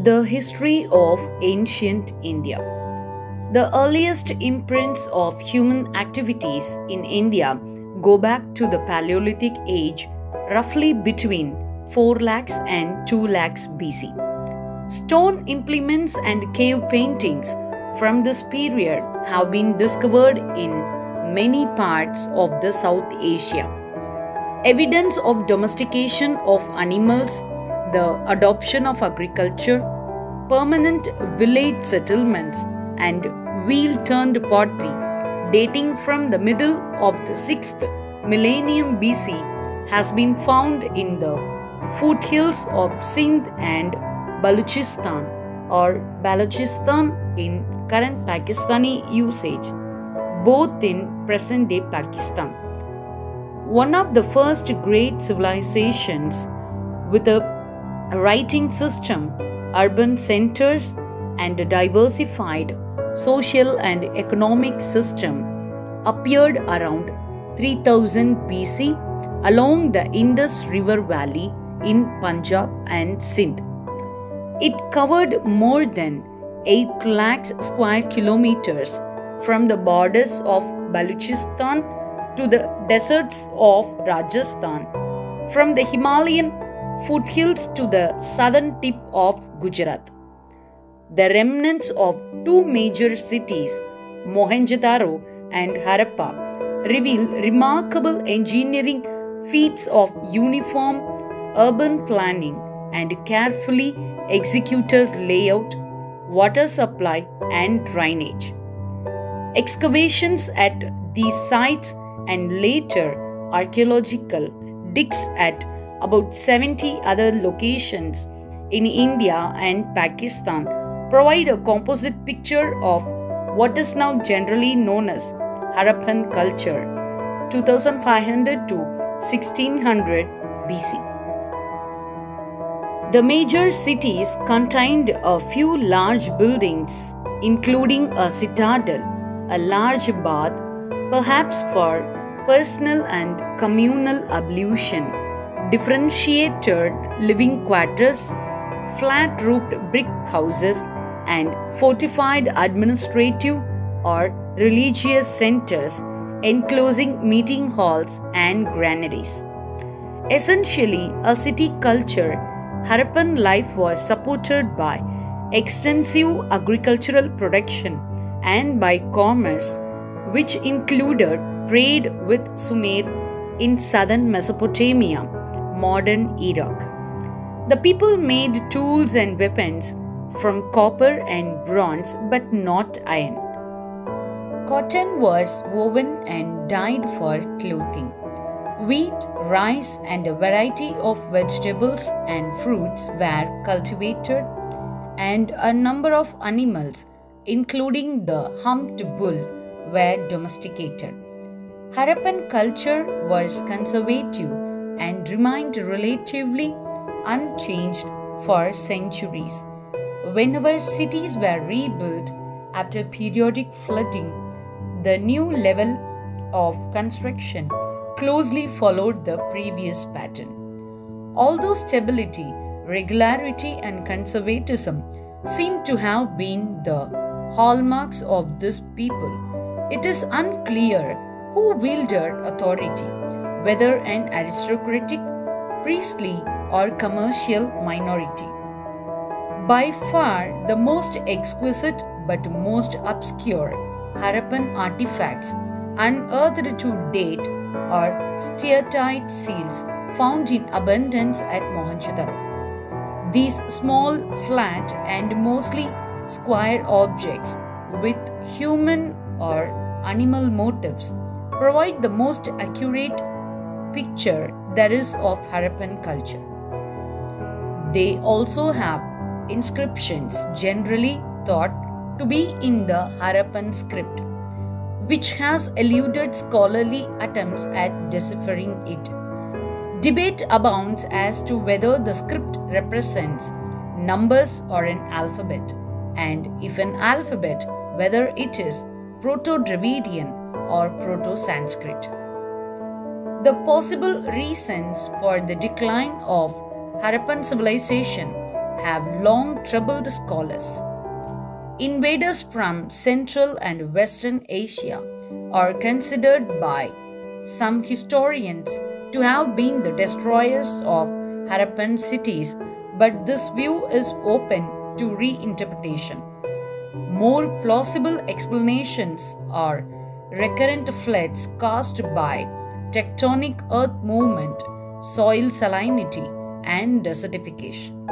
The history of ancient India. The earliest imprints of human activities in India go back to the Paleolithic age, roughly between 4 lakhs and 2 lakhs BC. Stone implements and cave paintings from this period have been discovered in many parts of the South Asia. Evidence of domestication of animals, the adoption of agriculture, permanent village settlements, and wheel-turned pottery dating from the middle of the 6th millennium BC has been found in the foothills of Sindh and Baluchistan or Balochistan in current Pakistani usage, both in present-day Pakistan. One of the first great civilizations with a writing system, urban centers, and a diversified social and economic system appeared around 3000 BC along the Indus River Valley in Punjab and Sindh. It covered more than 8 lakhs square kilometers from the borders of Balochistan to the deserts of Rajasthan, from the Himalayan foothills to the southern tip of Gujarat. The remnants of two major cities, Mohenjo-daro and Harappa, reveal remarkable engineering feats of uniform urban planning and carefully executed layout, water supply, and drainage. Excavations at these sites and later archaeological digs at about 70 other locations in India and Pakistan provide a composite picture of what is now generally known as Harappan culture, 2500 to 1600 BC. The major cities contained a few large buildings, including a citadel, a large bath, perhaps for personal and communal ablution, differentiated living quarters, flat-roofed brick houses, and fortified administrative or religious centers enclosing meeting halls and granaries. Essentially, a city culture, Harappan life was supported by extensive agricultural production and by commerce, which included trade with Sumer in southern Mesopotamia, modern Iraq. The people made tools and weapons from copper and bronze but not iron. Cotton was woven and dyed for clothing. Wheat, rice, and a variety of vegetables and fruits were cultivated, and a number of animals, including the humped bull, were domesticated. Harappan culture was conservative and remained relatively unchanged for centuries. Whenever cities were rebuilt after periodic flooding, the new level of construction closely followed the previous pattern. Although stability, regularity, and conservatism seem to have been the hallmarks of this people, it is unclear who wielded authority, whether an aristocratic, priestly, or commercial minority. By far the most exquisite but most obscure Harappan artifacts unearthed to date are steatite seals found in abundance at Mohenjo-daro. These small, flat, and mostly square objects with human or animal motifs provide the most accurate picture there is of Harappan culture. They also have inscriptions generally thought to be in the Harappan script, which has eluded scholarly attempts at deciphering it. Debate abounds as to whether the script represents numbers or an alphabet, and if an alphabet, whether it is Proto-Dravidian or Proto-Sanskrit. The possible reasons for the decline of Harappan civilization have long troubled scholars. Invaders from Central and Western Asia are considered by some historians to have been the destroyers of Harappan cities, but this view is open to reinterpretation. More plausible explanations are recurrent floods caused by tectonic earth movement, soil salinity, and desertification.